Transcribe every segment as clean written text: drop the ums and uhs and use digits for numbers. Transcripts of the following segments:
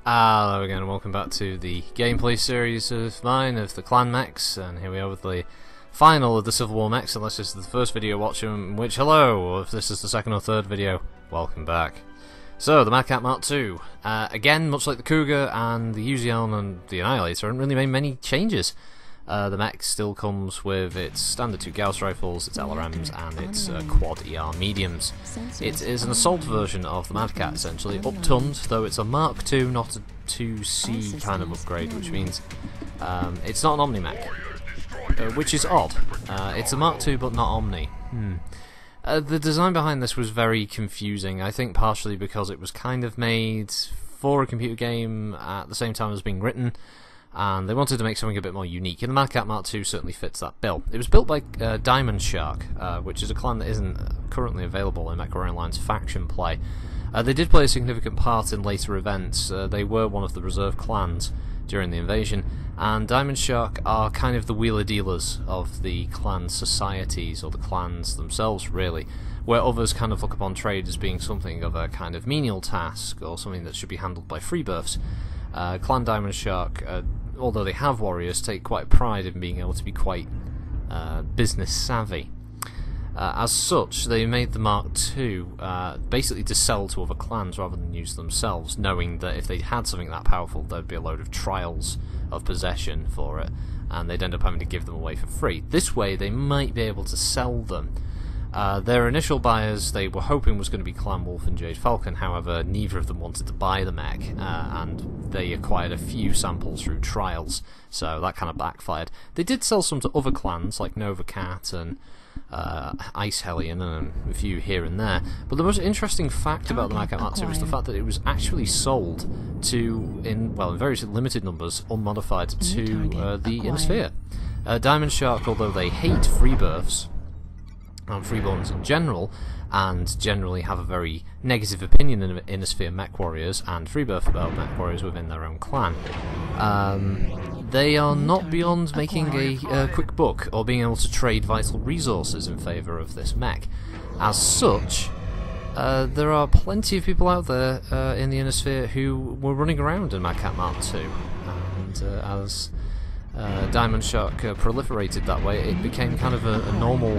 Hello again and welcome back to the gameplay series of mine of the clan mechs, and here we are with the final of the Civil War mechs, unless this is the first video watching, which hello, or if this is the second or third video, welcome back. So, the Mad Cat MKII. Again, much like the Cougar and the Uzion and the Annihilator, haven't really made many changes. The mech still comes with its standard 2 Gauss rifles, its LRMs, and its quad ER mediums. It is an assault version of the Mad Cat, essentially, upturned, though it's a Mark II, not a 2C kind of upgrade, which means it's not an Omni mech, which is odd. It's a Mark II, but not Omni. The design behind this was very confusing, I think partially because it was kind of made for a computer game at the same time as being written, and they wanted to make something a bit more unique, and the Mad Cat MKII certainly fits that bill. It was built by Diamond Shark, which is a clan that isn't currently available in MechWarrior Online's faction play. They did play a significant part in later events. They were one of the reserve clans during the invasion, and Diamond Shark are kind of the wheeler-dealers of the clan societies, or the clans themselves really, where others kind of look upon trade as being something of a kind of menial task, or something that should be handled by freebirths. Clan Diamond Shark, although they have warriors, take quite pride in being able to be quite business savvy. As such, they made the Mark II basically to sell to other clans rather than use themselves, knowing that if they had something that powerful, there'd be a load of trials of possession for it, and they'd end up having to give them away for free. This way, they might be able to sell them. Their initial buyers they were hoping was going to be Clan Wolf and Jade Falcon, however neither of them wanted to buy the mech, and they acquired a few samples through trials, so that kind of backfired. They did sell some to other clans like Nova Cat and Ice Hellion and a few here and there, but the most interesting fact about the Mad Cat MKII was the fact that it was actually sold to, in very limited numbers, unmodified to the Inner Sphere. Diamond Shark, although they hate freebirths and freeborns in general, and generally have a very negative opinion of Inner Sphere mech warriors and freebirth mech warriors within their own clan, they are not beyond making a quick buck or being able to trade vital resources in favour of this mech. As such, there are plenty of people out there in the Inner Sphere who were running around in Mad Cat MKII, and as Diamond Shark proliferated that way, it became kind of a normal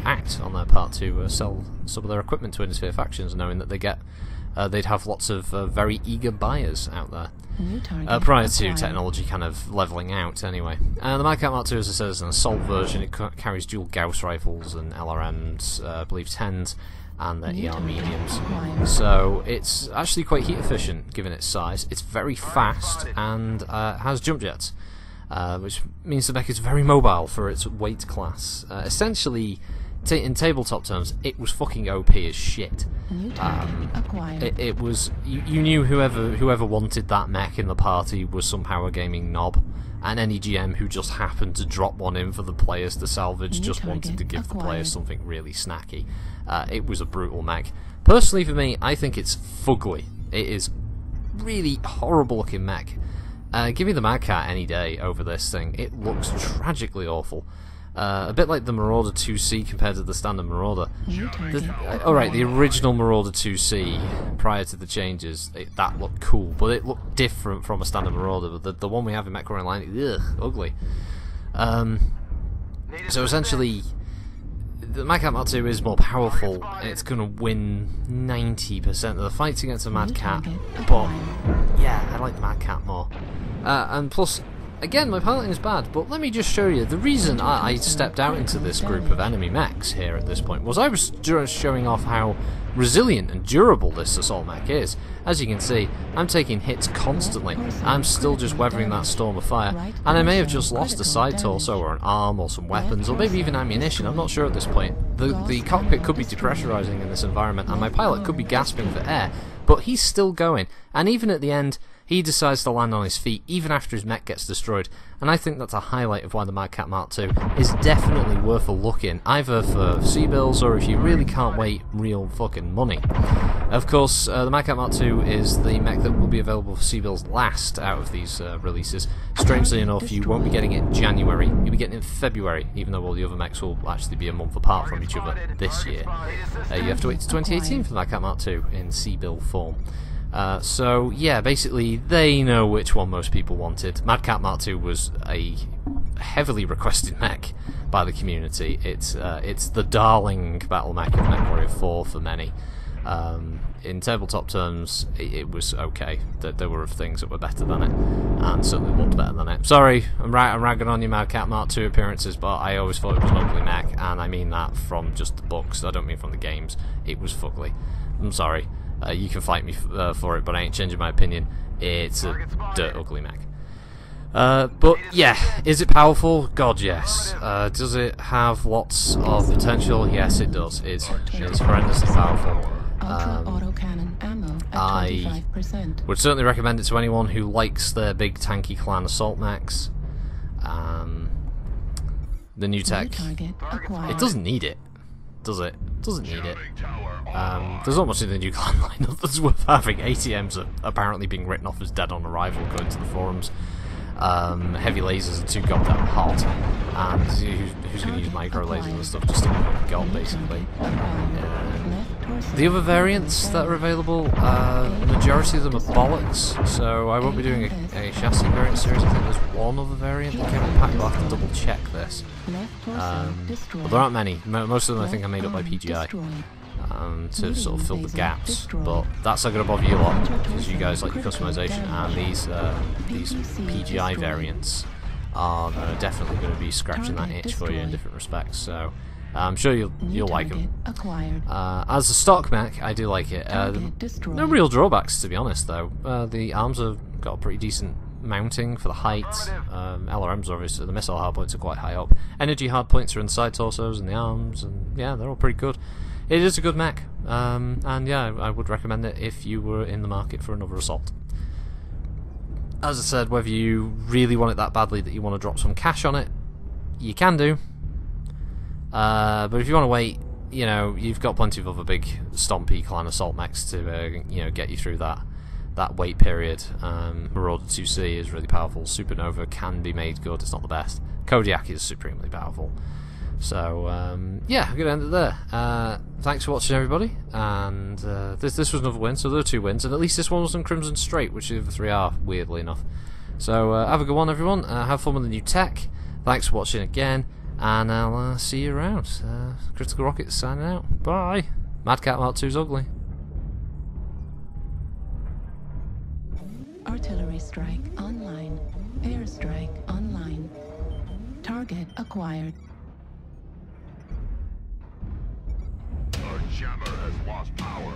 act on their part to sell some of their equipment to Inner Sphere factions, knowing that they'd have lots of very eager buyers out there. Prior to technology kind of levelling out, anyway. The Mad Cat MKII, as I said, is an assault version. It carries dual Gauss rifles and LRMs, I believe 10s, and their ER mediums. So it's actually quite heat efficient given its size. It's very fast and has jump jets. Which means the mech is very mobile for its weight class. Essentially, in tabletop terms, it was fucking OP as shit. It was you knew whoever wanted that mech in the party was some power gaming knob, and any GM who just happened to drop one in for the players to salvage just wanted to give the players something really snacky. It was a brutal mech. Personally, for me, I think it's fugly. It is really horrible looking mech. Give me the Mad Cat any day over this thing. It looks tragically awful. A bit like the Marauder 2C compared to the standard Marauder. Alright, the original Marauder 2C, prior to the changes, that looked cool, but it looked different from a standard Marauder. But the one we have in MechWarrior Online, ugly. So essentially, the Mad Cat MKII is more powerful. It's going to win 90% of the fights against the Mad Cat, but yeah, I like the Mad Cat more. And plus, again, my piloting is bad, but let me just show you. The reason I stepped out into this group of enemy mechs here at this point was I was just showing off how resilient and durable this assault mech is. As you can see, I'm taking hits constantly. I'm still just weathering that storm of fire, and I may have just lost a side torso or an arm or some weapons or maybe even ammunition. I'm not sure at this point. The cockpit could be depressurizing in this environment, and my pilot could be gasping for air, but he's still going, and even at the end he decides to land on his feet even after his mech gets destroyed, and I think that's a highlight of why the Mad Cat MKII is definitely worth a look in, either for C-bills or if you really can't wait, real fucking money. Of course, the Mad Cat MKII is the mech that will be available for C-bills last out of these releases. Strangely enough, you won't be getting it in January, you'll be getting it in February, even though all the other mechs will actually be a month apart from each other this year. You have to wait to 2018 for the Mad Cat MKII in C-bill form. So yeah, basically they know which one most people wanted. Mad Cat MKII was a heavily requested mech by the community. It's the darling battle mech of MechWarrior 4 for many. In tabletop terms, it was okay. There were things that were better than it, and certainly looked better than it. Sorry, I'm ragging on your Mad Cat MKII appearances, but I always thought it was an ugly mech, and I mean that from just the books. I don't mean from the games. It was fugly. I'm sorry. You can fight me for it, but I ain't changing my opinion. It's a dirt ugly mech. But yeah, is it powerful? God, yes. Does it have lots of potential? Yes, it does. It's horrendously powerful. I would certainly recommend it to anyone who likes their big tanky clan assault mechs. The new tech, it doesn't need it, does it? It doesn't need it. There's not much in the new clan lineup that's worth having. ATMs are apparently being written off as dead on arrival, according to the forums. Heavy lasers are too goddamn hot, and who's going to use micro lasers and stuff just to get what we got, basically. The other variants that are available, the majority of them are bollocks, so I won't be doing a chassis variant series. I think there's one other variant that came in pack, but I'll have to double check this. Well, there aren't many. Most of them I think are made up by PGI. To sort of fill the gaps, but that's not going to bother you a lot because you guys like your customization, and these PGI variants are definitely going to be scratching that itch for you in different respects. So I'm sure you'll like them. As a stock mech, I do like it. No real drawbacks, to be honest, though. The arms have got a pretty decent mounting for the height. LRMs, obviously, the missile hardpoints are quite high up. Energy hardpoints are in the side torsos and the arms, and yeah, they're all pretty good. It is a good mech, and yeah, I would recommend it if you were in the market for another assault. As I said, whether you really want it that badly that you want to drop some cash on it, you can do. But if you want to wait, you know, you've got plenty of other big stompy clan assault mechs to get you through that wait period. Marauder 2C is really powerful. Supernova can be made good. It's not the best. Kodiak is supremely powerful. So yeah, I'm gonna end it there. Thanks for watching, everybody, and this was another win, so there are 2 wins, and at least this one was on Crimson Straight, which the other 3 are, weirdly enough. So have a good one, everyone. Have fun with the new tech. Thanks for watching again, and I'll see you around. Critical Rockets signing out. Bye. Mad Cat MKII's ugly. Artillery strike online. Airstrike online. Target acquired. Our jammer has lost power.